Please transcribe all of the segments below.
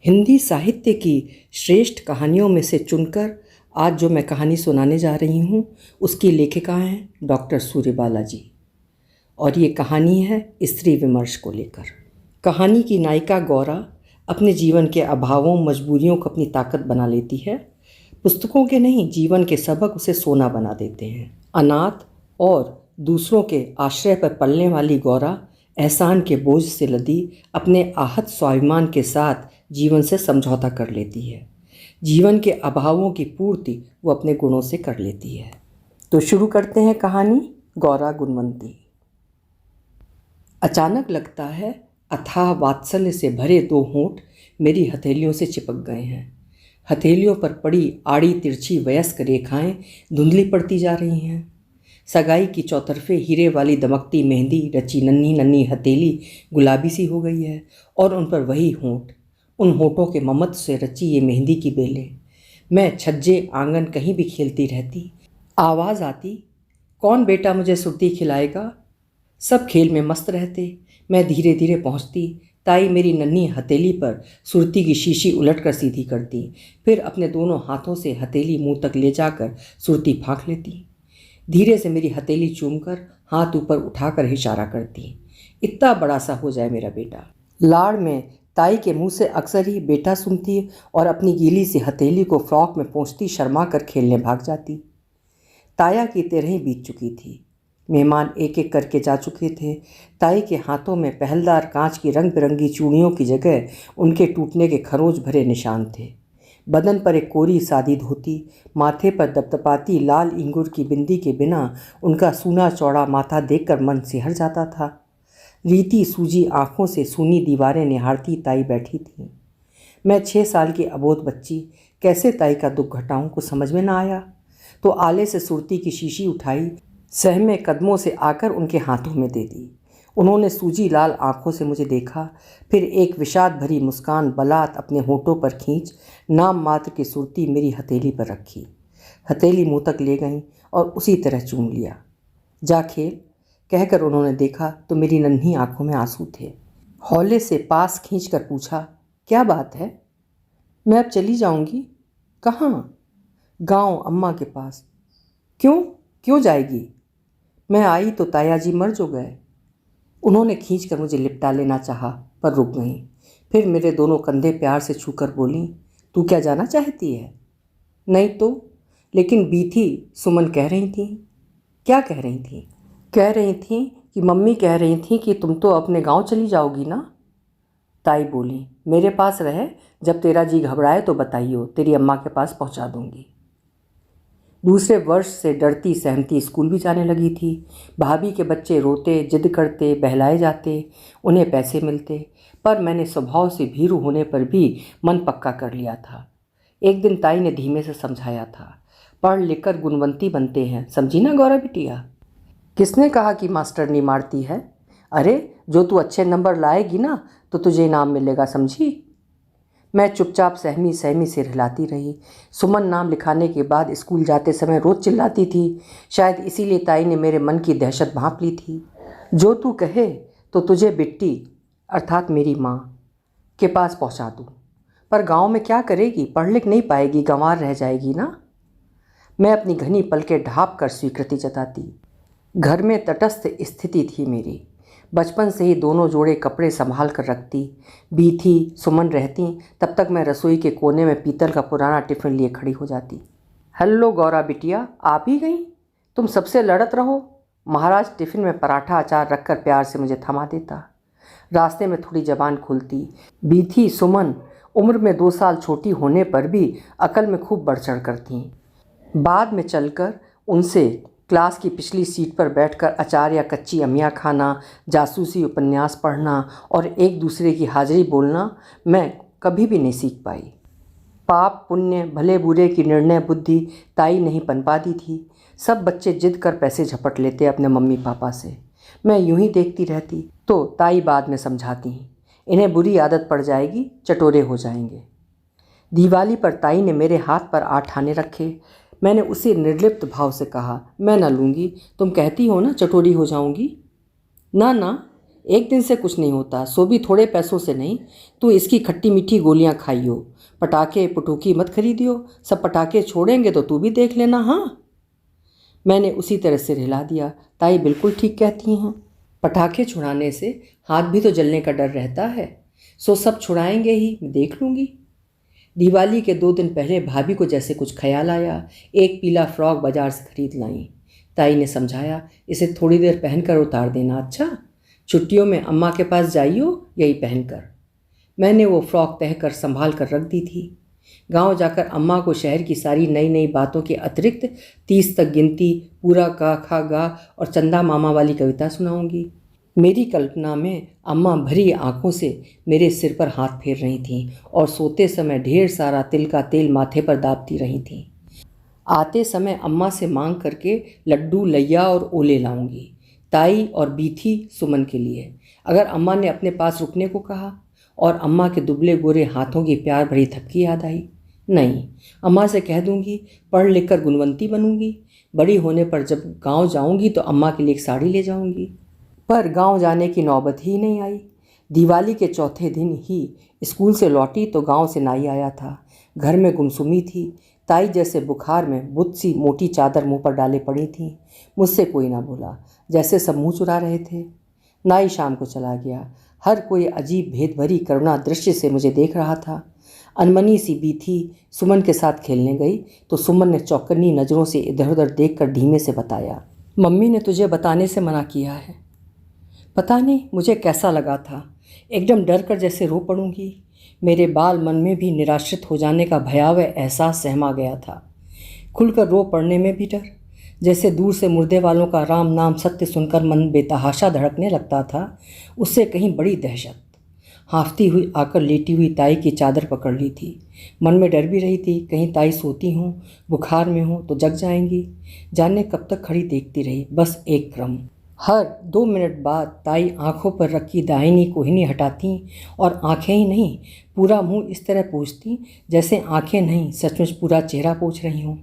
हिंदी साहित्य की श्रेष्ठ कहानियों में से चुनकर आज जो मैं कहानी सुनाने जा रही हूँ उसकी लेखिका हैं डॉक्टर सूर्यबाला जी। और ये कहानी है स्त्री विमर्श को लेकर। कहानी की नायिका गौरा अपने जीवन के अभावों मजबूरियों को अपनी ताकत बना लेती है। पुस्तकों के नहीं, जीवन के सबक उसे सोना बना देते हैं। अनाथ और दूसरों के आश्रय पर पलने वाली गौरा एहसान के बोझ से लदी अपने आहत स्वाभिमान के साथ जीवन से समझौता कर लेती है। जीवन के अभावों की पूर्ति वो अपने गुणों से कर लेती है। तो शुरू करते हैं कहानी गौरा गुणवंती। अचानक लगता है अथाह वात्सल्य से भरे दो होंठ मेरी हथेलियों से चिपक गए हैं। हथेलियों पर पड़ी आड़ी तिरछी वयस्क रेखाएं धुंधली पड़ती जा रही हैं। सगाई की चौतरफे हीरे वाली दमकती मेहंदी रची नन्ही नन्ही हथेली गुलाबी सी हो गई है और उन पर वही होंठ, उन होठों के ममत्व से रची ये मेहंदी की बेलें। मैं छज्जे आंगन कहीं भी खेलती रहती। आवाज़ आती, कौन बेटा मुझे सुर्ती खिलाएगा। सब खेल में मस्त रहते। मैं धीरे धीरे पहुंचती। ताई मेरी नन्ही हथेली पर सुरती की शीशी उलटकर सीधी करती, फिर अपने दोनों हाथों से हथेली मुंह तक ले जाकर सुरती फाँक लेती। धीरे से मेरी हथेली चूमकर हाथ ऊपर उठाकर इशारा करती, इतना बड़ा सा हो जाए मेरा बेटा। लाड़ में ताई के मुंह से अक्सर ही बेटा सुनती और अपनी गीली सी हथेली को फ्रॉक में पोंछती शर्मा कर खेलने भाग जाती। ताया की तेरह बीत चुकी थी। मेहमान एक एक करके जा चुके थे। ताई के हाथों में पहलदार कांच की रंग बिरंगी चूड़ियों की जगह उनके टूटने के खरोंच भरे निशान थे। बदन पर एक कोरी सादी धोती, माथे पर दपदपाती लाल इंगूर की बिंदी के बिना उनका सूना चौड़ा माथा देखकर मन सिहर जाता था। रीति सूजी आंखों से सूनी दीवारें निहारती ताई बैठी थी। मैं 6 साल की अबोध बच्ची कैसे ताई का दुख घटाऊं कुछ समझ में ना आया। तो आले से सुरती की शीशी उठाई, सहमे कदमों से आकर उनके हाथों में दे दी। उन्होंने सूजी लाल आंखों से मुझे देखा, फिर एक विषाद भरी मुस्कान बलात् अपने होठों पर खींच नाम मात्र की सुरती मेरी हथेली पर रखी। हथेली मुंह तक ले गई और उसी तरह चूम लिया। जा खेल कहकर उन्होंने देखा तो मेरी नन्ही आंखों में आंसू थे। हौले से पास खींचकर पूछा, क्या बात है। मैं अब चली जाऊंगी। कहाँ। गांव अम्मा के पास। क्यों क्यों जाएगी। मैं आई तो ताया जी मर जो गए। उन्होंने खींचकर मुझे लिपटा लेना चाहा पर रुक गईं। फिर मेरे दोनों कंधे प्यार से छूकर बोलीं, तू क्या जाना चाहती है। नहीं तो, लेकिन बीथी सुमन कह रही थी। क्या कह रही थी। कह रही थी कि मम्मी कह रही थी कि तुम तो अपने गांव चली जाओगी ना। ताई बोली, मेरे पास रहे, जब तेरा जी घबराए तो बताइयो, तेरी अम्मा के पास पहुंचा दूंगी। दूसरे वर्ष से डरती सहमती स्कूल भी जाने लगी थी। भाभी के बच्चे रोते, जिद करते, बहलाए जाते, उन्हें पैसे मिलते, पर मैंने स्वभाव से भीरू होने पर भी मन पक्का कर लिया था। एक दिन ताई ने धीमे से समझाया था, पढ़ लिख कर गुणवंती बनते हैं, समझी ना गौरा बिटिया। किसने कहा कि मास्टरनी मारती है। अरे जो तू अच्छे नंबर लाएगी ना तो तुझे इनाम मिलेगा, समझी। मैं चुपचाप सहमी सहमी सिर हिलाती रही। सुमन नाम लिखाने के बाद स्कूल जाते समय रोज़ चिल्लाती थी। शायद इसीलिए ताई ने मेरे मन की दहशत भांप ली थी। जो तू कहे तो तुझे बिट्टी अर्थात मेरी माँ के पास पहुँचा दूँ, पर गांव में क्या करेगी, पढ़ लिख नहीं पाएगी, गंवार रह जाएगी ना। मैं अपनी घनी पलकें ढाँप कर स्वीकृति जताती। घर में तटस्थ स्थिति थी मेरी। बचपन से ही दोनों जोड़े कपड़े संभाल कर रखती। बीथी सुमन रहती तब तक मैं रसोई के कोने में पीतल का पुराना टिफ़िन लिए खड़ी हो जाती। हेलो गौरा बिटिया, आप ही गई। तुम सबसे लड़त रहो। महाराज टिफ़िन में पराठा अचार रखकर प्यार से मुझे थमा देता। रास्ते में थोड़ी जबान खुलती। बीथी सुमन उम्र में 2 साल छोटी होने पर भी अकल में खूब बढ़ चढ़ कर थीं। बाद में चलकर उनसे क्लास की पिछली सीट पर बैठकर अचार या कच्ची अमिया खाना, जासूसी उपन्यास पढ़ना और एक दूसरे की हाजिरी बोलना मैं कभी भी नहीं सीख पाई। पाप पुण्य भले बुरे की निर्णय बुद्धि ताई नहीं पनपाती थी। सब बच्चे जिद कर पैसे झपट लेते अपने मम्मी पापा से। मैं यूं ही देखती रहती तो ताई बाद में समझाती, इन्हें बुरी आदत पड़ जाएगी, चटोरे हो जाएंगे। दिवाली पर ताई ने मेरे हाथ पर 8 आने रखे। मैंने उसे निर्लिप्त भाव से कहा, मैं ना लूँगी, तुम कहती हो ना चटोरी हो जाऊँगी। ना ना, एक दिन से कुछ नहीं होता, सो भी थोड़े पैसों से नहीं। तू इसकी खट्टी मीठी गोलियां खाइयो, पटाखे पटूकी मत खरीदियो। सब पटाखे छोड़ेंगे तो तू भी देख लेना। हाँ, मैंने उसी तरह से हिला दिया। ताई बिल्कुल ठीक कहती हैं, पटाखे छुड़ाने से हाथ भी तो जलने का डर रहता है। सो सब छुड़ाएंगे ही, मैं देख लूँगी। दिवाली के 2 दिन पहले भाभी को जैसे कुछ ख्याल आया। एक पीला फ्रॉक बाजार से खरीद लाई। ताई ने समझाया, इसे थोड़ी देर पहनकर उतार देना, अच्छा छुट्टियों में अम्मा के पास जाइयो यही पहनकर। मैंने वो फ्रॉक तहकर संभाल कर रख दी थी। गांव जाकर अम्मा को शहर की सारी नई नई बातों के अतिरिक्त 30 तक गिनती, पूरा का खा गा और चंदा मामा वाली कविता सुनाऊंगी। मेरी कल्पना में अम्मा भरी आंखों से मेरे सिर पर हाथ फेर रही थीं और सोते समय ढेर सारा तिल का तेल माथे पर दाबती रही थीं। आते समय अम्मा से मांग करके लड्डू, लैया और ओले लाऊंगी, ताई और बीथी सुमन के लिए। अगर अम्मा ने अपने पास रुकने को कहा और अम्मा के दुबले गोरे हाथों की प्यार भरी थपकी याद आई, नहीं, अम्मा से कह दूंगी पढ़ लिख कर गुणवंती बनूंगी। बड़ी होने पर जब गांव जाऊंगी तो अम्मा के लिए एक साड़ी ले जाऊंगी। पर गांव जाने की नौबत ही नहीं आई। दिवाली के चौथे दिन ही स्कूल से लौटी तो गांव से नाई आया था। घर में गुमसुमी थी। ताई जैसे बुखार में बुत सी मोटी चादर मुंह पर डाले पड़ी थी। मुझसे कोई ना बोला, जैसे सब मुंह चुरा रहे थे। नाई शाम को चला गया। हर कोई अजीब भेद भरी करुणा दृश्य से मुझे देख रहा था। अनमनी सी बीथी सुमन के साथ खेलने गई तो सुमन ने चौकन्नी नज़रों से इधर उधर देखकर धीमे से बताया, मम्मी ने तुझे बताने से मना किया है। पता नहीं मुझे कैसा लगा था, एकदम डर कर जैसे रो पड़ूंगी। मेरे बाल मन में भी निराश्रित हो जाने का भयावह एहसास सहमा गया था। खुलकर रो पड़ने में भी डर, जैसे दूर से मुर्दे वालों का राम नाम सत्य सुनकर मन बेतहाशा धड़कने लगता था, उससे कहीं बड़ी दहशत। हाँफती हुई आकर लेटी हुई ताई की चादर पकड़ ली थी। मन में डर भी रही थी, कहीं ताई सोती हों, बुखार में हों तो जग जाएंगी। जाने कब तक खड़ी देखती रही, बस एक क्रम। हर 2 मिनट बाद ताई आंखों पर रखी दाहिनी कोहिनी हटाती और आंखें ही नहीं, पूरा मुंह इस तरह पोंछती जैसे आंखें नहीं, सचमुच पूरा चेहरा पोंछ रही हों।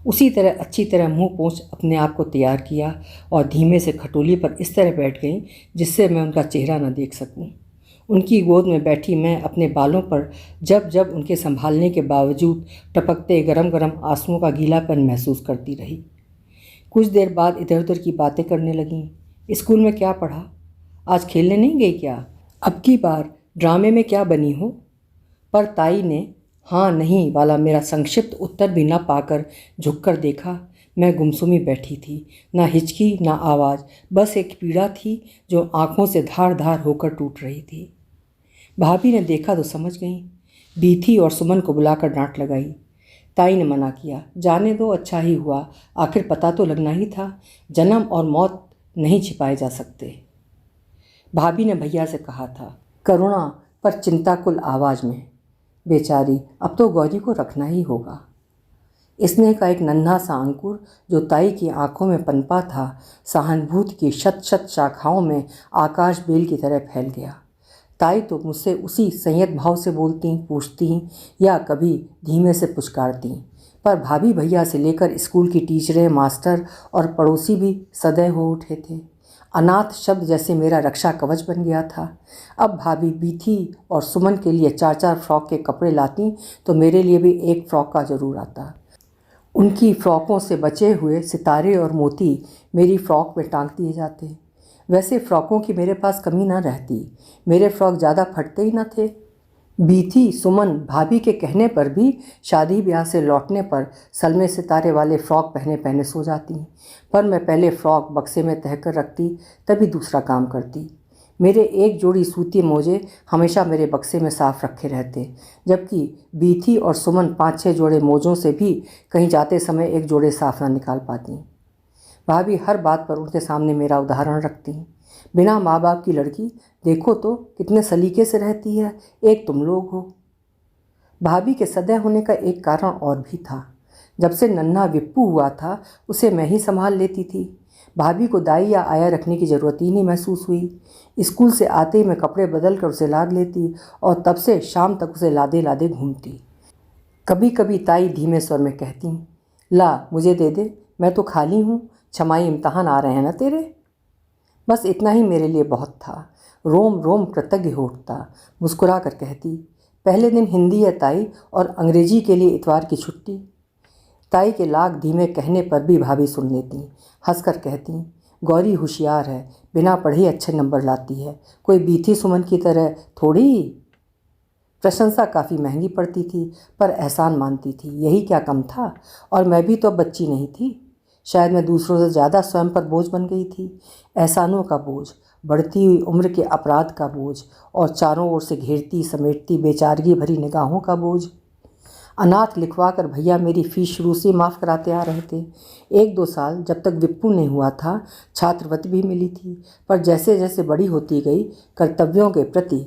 उसी तरह अच्छी तरह मुंह पोंछ अपने आप को तैयार किया और धीमे से खटोली पर इस तरह बैठ गई जिससे मैं उनका चेहरा न देख सकूं। उनकी गोद में बैठी मैं अपने बालों पर जब जब उनके संभालने के बावजूद टपकते गरम गरम आंसुओं का गीलापन महसूस करती रही। कुछ देर बाद इधर उधर की बातें करने लगीं। स्कूल में क्या पढ़ा, आज खेलने नहीं गई क्या, अब की बार ड्रामे में क्या बनी हो। पर ताई ने हाँ नहीं वाला मेरा संक्षिप्त उत्तर भी न पाकर झुककर देखा। मैं गुमसुमी बैठी थी, ना हिचकी ना आवाज़, बस एक पीड़ा थी जो आंखों से धार धार होकर टूट रही थी। भाभी ने देखा तो समझ गई। बीथी और सुमन को बुलाकर डांट लगाई। ताई ने मना किया, जाने दो, अच्छा ही हुआ, आखिर पता तो लगना ही था, जन्म और मौत नहीं छिपाए जा सकते। भाभी ने भैया से कहा था, करुणा पर चिंताकुल आवाज़ में, बेचारी अब तो गौरी को रखना ही होगा। स्नेह का एक नन्हा सा अंकुर जो ताई की आंखों में पनपा था, सहानुभूति की शत शत शाखाओं में आकाश बेल की तरह फैल गया। ताई तो मुझसे उसी संयत भाव से बोलती, पूछती या कभी धीमे से पुचकारती, पर भाभी भैया से लेकर स्कूल की टीचरें, मास्टर और पड़ोसी भी सदैव हो उठे थे। अनाथ शब्द जैसे मेरा रक्षा कवच बन गया था। अब भाभी बीथी और सुमन के लिए 4-4 फ्रॉक के कपड़े लाती तो मेरे लिए भी एक फ्रॉक का जरूर आता। उनकी फ्रॉकों से बचे हुए सितारे और मोती मेरी फ्रॉक में टांग दिए जाते। वैसे फ़्रॉकों की मेरे पास कमी ना रहती, मेरे फ़्रॉक ज़्यादा फटते ही न थे। बीथी सुमन भाभी के कहने पर भी शादी ब्याह से लौटने पर सलमे सितारे वाले फ़्रॉक पहने पहने सो जाती, पर मैं पहले फ़्रॉक बक्से में तह कर रखती, तभी दूसरा काम करती। मेरे एक जोड़ी सूती मोजे हमेशा मेरे बक्से में साफ़ रखे रहते, जबकि बीथी और सुमन 5-6 जोड़े मोजों से भी कहीं जाते समय एक जोड़े साफ़ ना निकाल पाती। भाभी हर बात पर उनके सामने मेरा उदाहरण रखती, बिना माँ बाप की लड़की देखो तो कितने सलीके से रहती है, एक तुम लोग हो। भाभी के सदैव होने का एक कारण और भी था। जब से नन्हा विप्पू हुआ था उसे मैं ही संभाल लेती थी। भाभी को दाई या आया रखने की ज़रूरत ही नहीं महसूस हुई। स्कूल से आते ही मैं कपड़े बदल कर उसे लाद लेती और तब से शाम तक उसे लादे लादे घूमती। कभी कभी ताई धीमे स्वर में कहती, ला मुझे दे दे, मैं तो खाली हूँ, छमाई इम्तहान आ रहे हैं ना तेरे। बस इतना ही मेरे लिए बहुत था। रोम रोम कृतज्ञ हो उठता। मुस्कुरा कर कहती, पहले दिन हिंदी है ताई, और अंग्रेजी के लिए इतवार की छुट्टी। ताई के लाख धीमे कहने पर भी भाभी सुन लेती। हंसकर कहती, गौरी होशियार है, बिना पढ़े अच्छे नंबर लाती है, कोई बीथी सुमन की तरह थोड़ी। प्रशंसा काफ़ी महंगी पड़ती थी, पर एहसान मानती थी, यही क्या कम था। और मैं भी तो अब बच्ची नहीं थी। शायद मैं दूसरों से ज़्यादा स्वयं पर बोझ बन गई थी। एहसानों का बोझ, बढ़ती हुई उम्र के अपराध का बोझ, और चारों ओर से घेरती समेटती बेचारगी भरी निगाहों का बोझ। अनाथ लिखवा कर भैया मेरी फीस शुरू से माफ़ कराते आ रहे थे। 1-2 साल जब तक विप्पू नहीं हुआ था, छात्रवृत्ति भी मिली थी। पर जैसे जैसे बड़ी होती गई, कर्तव्यों के प्रति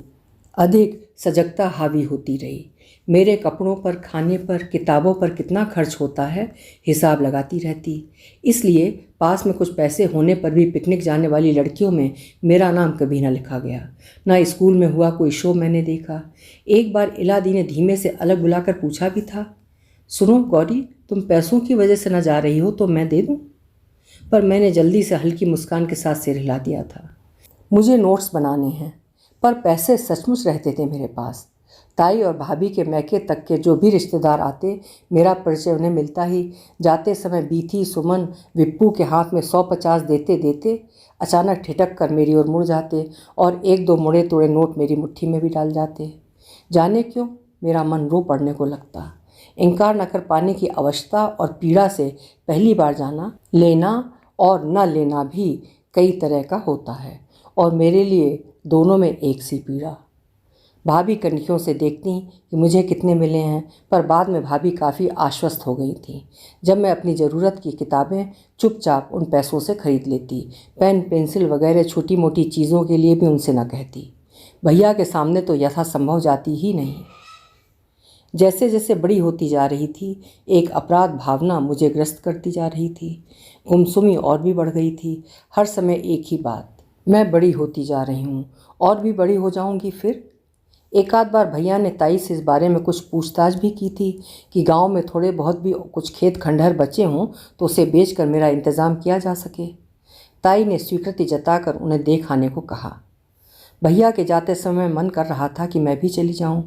अधिक सजगता हावी होती रही। मेरे कपड़ों पर, खाने पर, किताबों पर कितना खर्च होता है, हिसाब लगाती रहती। इसलिए पास में कुछ पैसे होने पर भी पिकनिक जाने वाली लड़कियों में मेरा नाम कभी ना लिखा गया। ना स्कूल में हुआ कोई शो मैंने देखा। एक बार इलादी ने धीमे से अलग बुलाकर पूछा भी था, सुनो गौरी, तुम पैसों की वजह से ना जा रही हो तो मैं दे दूँ? पर मैंने जल्दी से हल्की मुस्कान के साथ सिर हिला दिया था। मुझे नोट्स बनाने हैं। पर पैसे सचमुच रहते थे मेरे पास। ताई और भाभी के मैके तक के जो भी रिश्तेदार आते, मेरा परिचय उन्हें मिलता ही। जाते समय बीथी, सुमन, विप्पू के हाथ में 100-50 देते देते अचानक ठिठक कर मेरी ओर मुड़ जाते, और 1-2 मुड़े तोड़े नोट मेरी मुट्ठी में भी डाल जाते। जाने क्यों मेरा मन रो पड़ने को लगता। इनकार न कर पाने की अवस्था और पीड़ा से पहली बार जाना, लेना और न लेना भी कई तरह का होता है, और मेरे लिए दोनों में एक सी पीड़ा। भाभी कनखियों से देखती कि मुझे कितने मिले हैं, पर बाद में भाभी काफ़ी आश्वस्त हो गई थी जब मैं अपनी ज़रूरत की किताबें चुपचाप उन पैसों से खरीद लेती। पेन, पेंसिल वगैरह छोटी मोटी चीज़ों के लिए भी उनसे न कहती। भैया के सामने तो यथासंभव जाती ही नहीं। जैसे जैसे बड़ी होती जा रही थी, एक अपराध भावना मुझे ग्रस्त करती जा रही थी। गुमसुमी और भी बढ़ गई थी। हर समय एक ही बात, मैं बड़ी होती जा रही हूँ, और भी बड़ी हो जाऊँगी फिर। एक आध बार भैया ने ताई से इस बारे में कुछ पूछताछ भी की थी कि गांव में थोड़े बहुत भी कुछ खेत खंडहर बचे हों तो उसे बेचकर मेरा इंतज़ाम किया जा सके। ताई ने स्वीकृति जताकर उन्हें देख आने को कहा। भैया के जाते समय मन कर रहा था कि मैं भी चली जाऊं।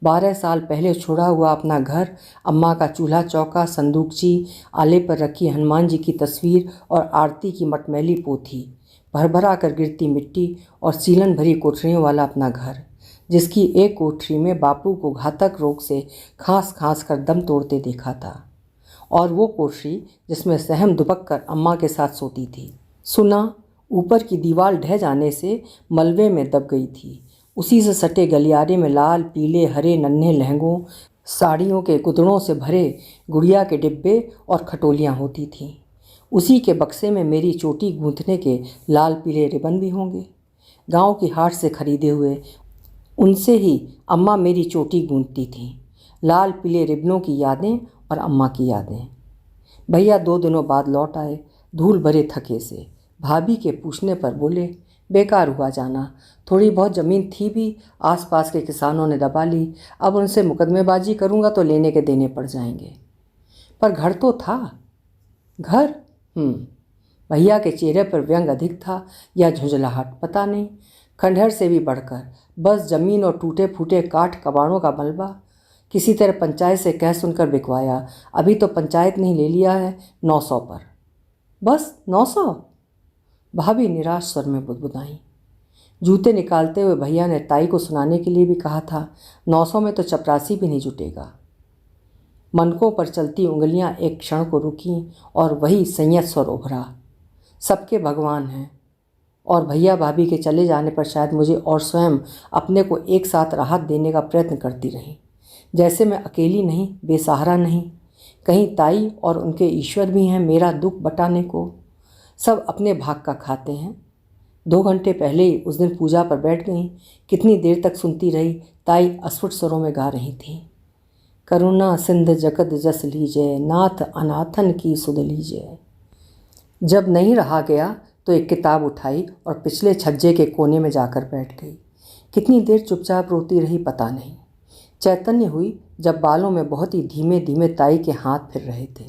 12 साल पहले छोड़ा हुआ अपना घर, अम्मा का चूल्हा चौका, संदूकची, आले पर रखी हनुमान जी की तस्वीर और आरती की मटमैली पोथी, भरभरा कर गिरती मिट्टी और सीलन भरी कोठरियों वाला अपना घर, जिसकी एक कोठरी में बापू को घातक रोग से खांस खांस कर दम तोड़ते देखा था, और वो कोठरी जिसमें सहम दुबक कर अम्मा के साथ सोती थी। सुना ऊपर की दीवार ढह जाने से मलबे में दब गई थी। उसी से सटे गलियारे में लाल, पीले, हरे नन्हे लहंगों, साड़ियों के गुदड़ों से भरे गुड़िया के डिब्बे और खटोलियाँ होती थीं। उसी के बक्से में मेरी चोटी गूंथने के लाल पीले रिबन भी होंगे, गांव की हाट से खरीदे हुए। उनसे ही अम्मा मेरी चोटी गूंथती थीं। लाल पीले रिबनों की यादें और अम्मा की यादें। भैया 2 दिनों बाद लौट आए, धूल भरे थके से। भाभी के पूछने पर बोले, बेकार हुआ जाना, थोड़ी बहुत ज़मीन थी भी, आसपास के किसानों ने दबा ली। अब उनसे मुकदमेबाजी करूँगा तो लेने के देने पड़ जाएंगे। पर घर तो था। घर? भैया के चेहरे पर व्यंग अधिक था या झुंझलाहट, पता नहीं। खंडहर से भी बढ़कर बस ज़मीन और टूटे फूटे काठ कबाड़ों का मलबा। किसी तरह पंचायत से कह सुनकर बिकवाया। अभी तो पंचायत ने ले लिया है 900 पर। बस 900? भाभी निराश स्वर में बुदबुदाई। जूते निकालते हुए भैया ने ताई को सुनाने के लिए भी कहा था, 900 में तो चपरासी भी नहीं जुटेगा। मनकों पर चलती उंगलियां एक क्षण को रुकीं और वही संयत स्वर उभरा, सबके भगवान हैं। और भैया भाभी के चले जाने पर शायद मुझे और स्वयं अपने को एक साथ राहत देने का प्रयत्न करती रही, जैसे मैं अकेली नहीं, बेसहारा नहीं। कहीं ताई और उनके ईश्वर भी हैं मेरा दुख बटाने को। सब अपने भाग का खाते हैं। 2 घंटे पहले ही उस दिन पूजा पर बैठ गई। कितनी देर तक सुनती रही। ताई अस्फुट स्वरों में गा रही थी, करुणा सिंध जगत जस लीजय, नाथ अनाथन की सुध लीजय। जब नहीं रहा गया तो एक किताब उठाई और पिछले छज्जे के कोने में जाकर बैठ गई। कितनी देर चुपचाप रोती रही पता नहीं। चैतन्य हुई जब बालों में बहुत ही धीमे धीमे ताई के हाथ फिर रहे थे।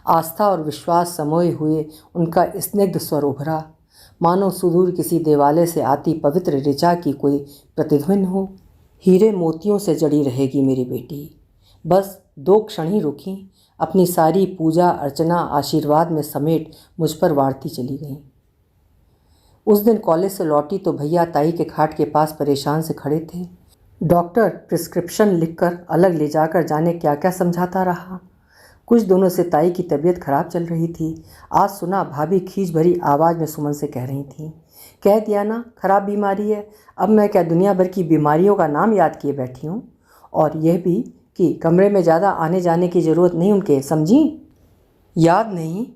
आस्था और विश्वास समोए हुए उनका स्निग्ध स्वर उभरा, मानो सुदूर किसी देवालय से आती पवित्र ऋचा की कोई प्रतिध्वनि हो। हीरे मोतियों से जड़ी रहेगी मेरी बेटी। बस 2 क्षण ही रुकी, अपनी सारी पूजा अर्चना आशीर्वाद में समेट मुझ पर वारती चली गई। उस दिन कॉलेज से लौटी तो भैया ताई के खाट के पास परेशान से खड़े थे। डॉक्टर प्रिस्क्रिप्शन लिखकर अलग ले जाकर जाने क्या क्या समझाता रहा। कुछ दिनों से ताई की तबीयत खराब चल रही थी। आज सुना भाभी खींच भरी आवाज़ में सुमन से कह रही थी, कह दिया ना खराब बीमारी है, अब मैं क्या दुनिया भर की बीमारियों का नाम याद किए बैठी हूँ। और यह भी कि कमरे में ज़्यादा आने जाने की ज़रूरत नहीं उनके, समझी? याद नहीं?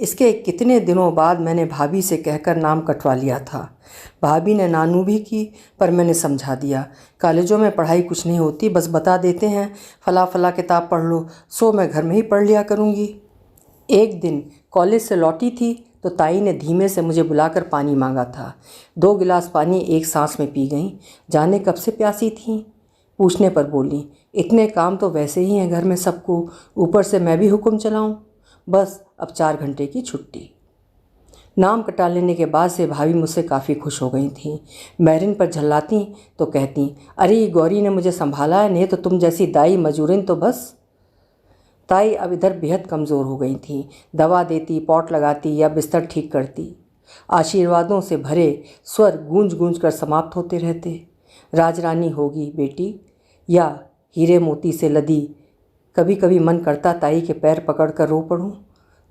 इसके कितने दिनों बाद मैंने भाभी से कहकर नाम कटवा लिया था। भाभी ने नानू भी की, पर मैंने समझा दिया, कॉलेजों में पढ़ाई कुछ नहीं होती, बस बता देते हैं फला फला किताब पढ़ लो, सो मैं घर में ही पढ़ लिया करूँगी। एक दिन कॉलेज से लौटी थी तो ताई ने धीमे से मुझे बुलाकर पानी मांगा था। 2 गिलास पानी एक सांस में पी गई। जाने कब से प्यासी थी। पूछने पर बोली, इतने काम तो वैसे ही हैं घर में सबको, ऊपर से मैं भी हुक्म चलाऊं। बस अब 4 घंटे की छुट्टी। नाम कटा लेने के बाद से भाभी मुझसे काफ़ी खुश हो गई थी। मैरिन पर झल्लाती तो कहती, अरे गौरी ने मुझे संभाला है, नहीं तो तुम जैसी दाई मजूरिन तो बस। ताई अब इधर बेहद कमज़ोर हो गई थी। दवा देती, पॉट लगाती या बिस्तर ठीक करती। आशीर्वादों से भरे स्वर गूंज गूंज कर समाप्त होते रहते। राजरानी होगी बेटी या हीरे मोती से लदी। कभी कभी मन करता ताई के पैर पकड़कर रो पड़ूं।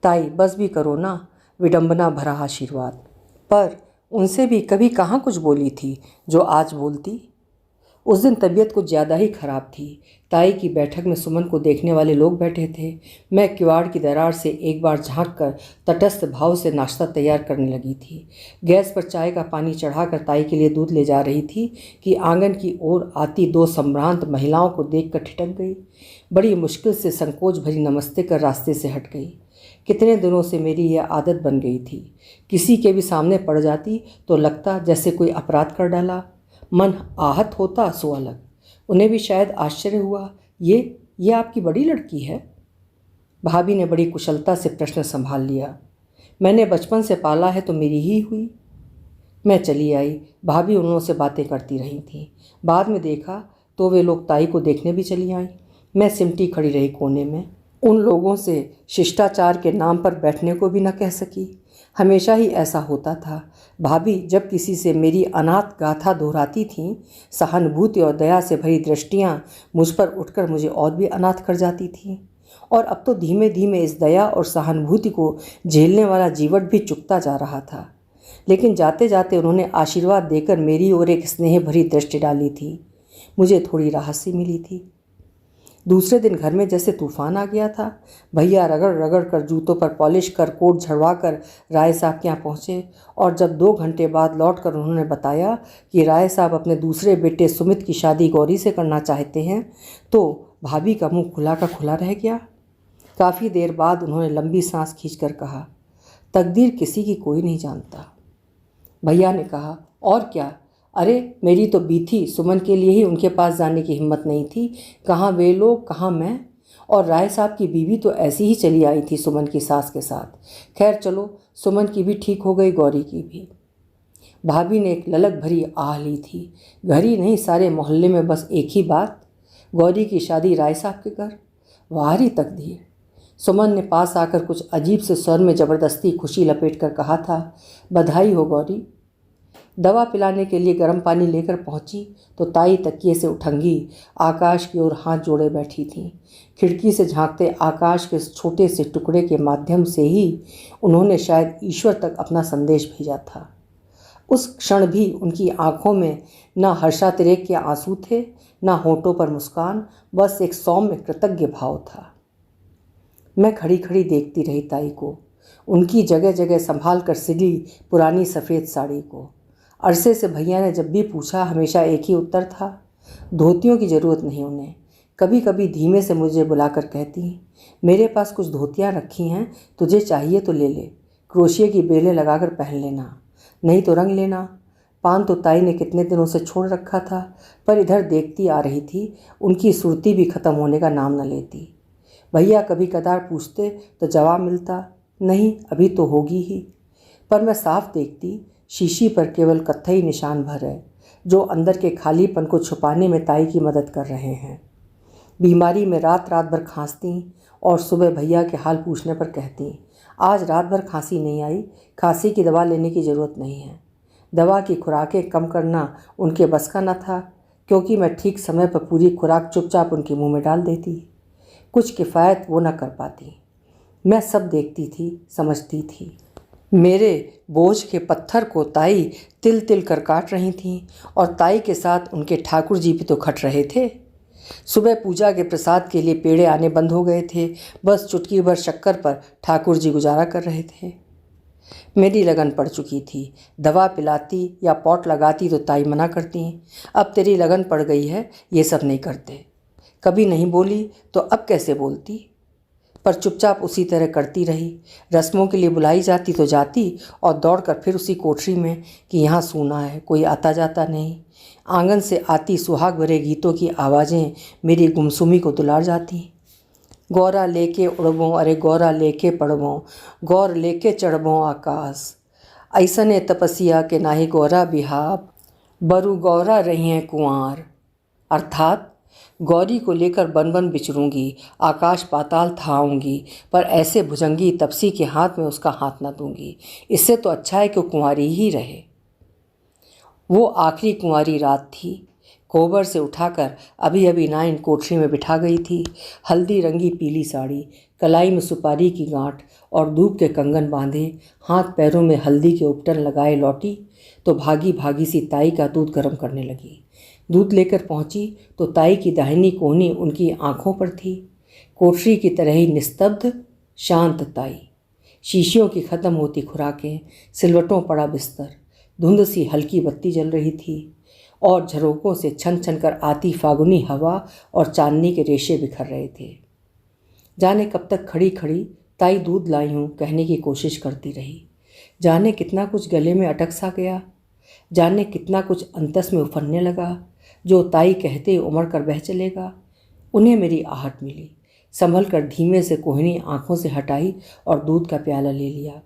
ताई बस भी करो ना, विडंबना भरा आशीर्वाद। पर उनसे भी कभी कहाँ कुछ बोली थी जो आज बोलती। उस दिन तबीयत कुछ ज़्यादा ही खराब थी। ताई की बैठक में सुमन को देखने वाले लोग बैठे थे। मैं किवाड़ की दरार से एक बार झांक कर तटस्थ भाव से नाश्ता तैयार करने लगी थी। गैस पर चाय का पानी चढ़ाकर ताई के लिए दूध ले जा रही थी कि आंगन की ओर आती 2 संभ्रांत महिलाओं को देखकर ठिठक गई। बड़ी मुश्किल से संकोच भरी नमस्ते कर रास्ते से हट गई। कितने दिनों से मेरी यह आदत बन गई थी, किसी के भी सामने पड़ जाती तो लगता जैसे कोई अपराध कर डाला। मन आहत होता सो अलग। उन्हें भी शायद आश्चर्य हुआ, ये आपकी बड़ी लड़की है? भाभी ने बड़ी कुशलता से प्रश्न संभाल लिया। मैंने बचपन से पाला है तो मेरी ही हुई। मैं चली आई। भाभी उन लोगों से बातें करती रही थी। बाद में देखा तो वे लोग ताई को देखने भी चली आईं। मैं सिमटी खड़ी रही कोने में। उन लोगों से शिष्टाचार के नाम पर बैठने को भी न कह सकी। हमेशा ही ऐसा होता था। भाभी जब किसी से मेरी अनाथ गाथा दोहराती थीं, सहानुभूति और दया से भरी दृष्टियां मुझ पर उठकर मुझे और भी अनाथ कर जाती थीं। और अब तो धीमे धीमे इस दया और सहानुभूति को झेलने वाला जीवन भी चुकता जा रहा था। लेकिन जाते जाते उन्होंने आशीर्वाद देकर मेरी ओर एक स्नेह भरी दृष्टि डाली थी। मुझे थोड़ी राहत सी मिली थी। दूसरे दिन घर में जैसे तूफान आ गया था। भैया रगड़ रगड़ कर जूतों पर पॉलिश कर कोट झड़वा कर राय साहब के यहाँ पहुँचे और जब 2 घंटे बाद लौटकर उन्होंने बताया कि राय साहब अपने दूसरे बेटे सुमित की शादी गौरी से करना चाहते हैं तो भाभी का मुंह खुला का खुला रह गया। काफ़ी देर बाद उन्होंने लंबी सांस खींचकर कहा, तकदीर किसी की कोई नहीं जानता। भैया ने कहा, और क्या, अरे मेरी तो बीती सुमन के लिए ही उनके पास जाने की हिम्मत नहीं थी। कहाँ वे लोग, कहाँ मैं। और राय साहब की बीवी तो ऐसी ही चली आई थी सुमन की सास के साथ। खैर चलो, सुमन की भी ठीक हो गई, गौरी की भी। भाभी ने एक ललक भरी आह ली थी। घर ही नहीं, सारे मोहल्ले में बस एक ही बात, गौरी की शादी राय साहब के घर। वारी तकदीर। सुमन ने पास आकर कुछ अजीब से स्वर में ज़बरदस्ती खुशी लपेट कर कहा था, बधाई हो गौरी। दवा पिलाने के लिए गर्म पानी लेकर पहुंची तो ताई तकिए से उठंगी आकाश की ओर हाथ जोड़े बैठी थी। खिड़की से झांकते आकाश के छोटे से टुकड़े के माध्यम से ही उन्होंने शायद ईश्वर तक अपना संदेश भेजा था। उस क्षण भी उनकी आंखों में न हर्षातिरेक के आंसू थे, न होठों पर मुस्कान, बस एक सौम्य कृतज्ञ भाव था। मैं खड़ी खड़ी देखती रही ताई को, उनकी जगह जगह संभाल कर सिली पुरानी सफ़ेद साड़ी को। अरसे से भैया ने जब भी पूछा हमेशा एक ही उत्तर था, धोतियों की ज़रूरत नहीं उन्हें। कभी कभी धीमे से मुझे बुलाकर कहती, मेरे पास कुछ धोतियाँ रखी हैं, तुझे चाहिए तो ले ले, क्रोशिया की बेलें लगाकर पहन लेना, नहीं तो रंग लेना। पान तो ताई ने कितने दिनों से छोड़ रखा था, पर इधर देखती आ रही थी, उनकी सुरती भी ख़त्म होने का नाम न लेती। भैया कभी कदार पूछते तो जवाब मिलता, नहीं अभी तो होगी ही। पर मैं साफ देखती शीशी पर केवल कत्थई निशान भर है जो अंदर के खालीपन को छुपाने में ताई की मदद कर रहे हैं। बीमारी में रात रात भर खांसती और सुबह भैया के हाल पूछने पर कहती, आज रात भर खांसी नहीं आई, खांसी की दवा लेने की ज़रूरत नहीं है। दवा की खुराकें कम करना उनके बस का न था, क्योंकि मैं ठीक समय पर पूरी खुराक चुपचाप उनके मुंह में डाल देती। कुछ किफ़ायत वो न कर पाती। मैं सब देखती थी, समझती थी। मेरे बोझ के पत्थर को ताई तिल तिल कर काट रही थीं और ताई के साथ उनके ठाकुर जी भी तो खट रहे थे। सुबह पूजा के प्रसाद के लिए पेड़े आने बंद हो गए थे। बस चुटकी भर शक्कर पर ठाकुर जी गुजारा कर रहे थे। मेरी लगन पड़ चुकी थी। दवा पिलाती या पॉट लगाती तो ताई मना करती, अब तेरी लगन पड़ गई है, ये सब नहीं करते। कभी नहीं बोली तो अब कैसे बोलती, पर चुपचाप उसी तरह करती रही। रस्मों के लिए बुलाई जाती तो जाती और दौड़कर फिर उसी कोठरी में कि यहाँ सूना है, कोई आता जाता नहीं। आंगन से आती सुहाग भरे गीतों की आवाज़ें मेरी गुमसुमी को दुलार जाती। गौरा लेके उड़बों, अरे गौरा लेके पड़बों, गौर लेके चढ़बों आकाश, ऐसने तपस्या के नाही गौरा बिहाब, बरु गौरा रही हैं कुंवार। अर्थात गौरी को लेकर बन बन बिचरूंगी, आकाश पाताल थाऊंगी, पर ऐसे भुजंगी तपसी के हाथ में उसका हाथ न दूंगी। इससे तो अच्छा है कि कुंवारी ही रहे। वो आखिरी कुंवारी रात थी। कोबर से उठाकर अभी अभी नाइन कोठरी में बिठा गई थी। हल्दी रंगी पीली साड़ी, कलाई में सुपारी की गांठ और धूप के कंगन बांधे, हाथ पैरों में हल्दी के उपटन लगाए लौटी तो भागी भागी सी ताई का दूध गर्म करने लगी। दूध लेकर पहुंची तो ताई की दाहिनी कोहनी उनकी आंखों पर थी। कोठरी की तरह ही निस्तब्ध शांत ताई। शीशियों की ख़त्म होती खुराकें, सिलवटों पड़ा बिस्तर, धुंध सी हल्की बत्ती जल रही थी और झरोकों से छन छन कर आती फागुनी हवा और चांदनी के रेशे बिखर रहे थे। जाने कब तक खड़ी खड़ी ताई दूध लाई हूँ कहने की कोशिश करती रही। जाने कितना कुछ गले में अटक सा गया, जाने कितना कुछ अंतस में उफरने लगा जो ताई कहते उमड़ कर बह चलेगा। उन्हें मेरी आहट मिली। संभल कर धीमे से कोहनी आंखों से हटाई और दूध का प्याला ले लिया।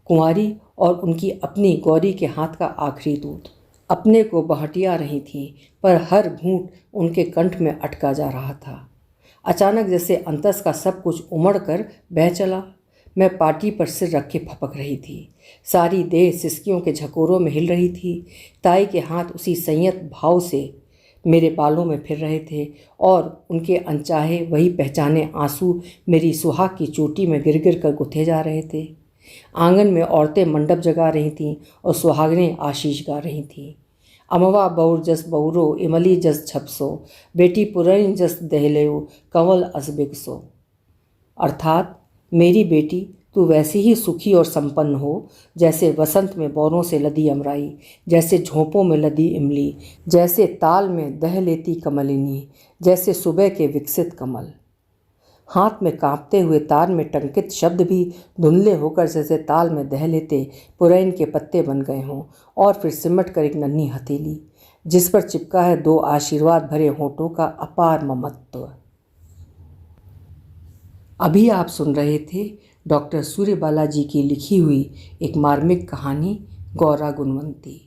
कुंवारी और उनकी अपनी गौरी के हाथ का आखिरी दूध। अपने को बहटिया रही थी, पर हर घूंट उनके कंठ में अटका जा रहा था। अचानक जैसे अंतस का सब कुछ उमड़ कर बह चला। मैं पाटी पर सिर रख के फपक रही थी। सारी देह सिसकियों के झकोरों में हिल रही थी। ताई के हाथ उसी संयत भाव से मेरे बालों में फिर रहे थे और उनके अनचाहे वही पहचाने आंसू मेरी सुहाग की चोटी में गिर गिर कर गुथे जा रहे थे। आंगन में औरतें मंडप जगा रही थीं और सुहागनें आशीष गा रही थीं। अमवा बौर जस बौरो, इमली जस छपसो, बेटी पुरैन जस दहलेऊ, कंवल अस बिगसो। अर्थात मेरी बेटी तू वैसी ही सुखी और संपन्न हो जैसे वसंत में बौरों से लदी अमराई, जैसे झोंपों में लदी इमली, जैसे ताल में दह लेती कमलिनी, जैसे सुबह के विकसित कमल। हाथ में कांपते हुए तार में टंकित शब्द भी धुंधले होकर जैसे ताल में दह लेते पुरैन के पत्ते बन गए हों और फिर सिमट कर एक नन्ही हथेली जिस पर चिपका है दो आशीर्वाद भरे होठों का अपार ममत्व। अभी आप सुन रहे थे डॉक्टर सूर्यबाला जी की लिखी हुई एक मार्मिक कहानी गौरा गुणवंती।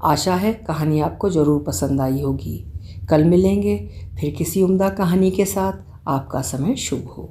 आशा है कहानी आपको ज़रूर पसंद आई होगी। कल मिलेंगे फिर किसी उम्दा कहानी के साथ। आपका समय शुभ हो।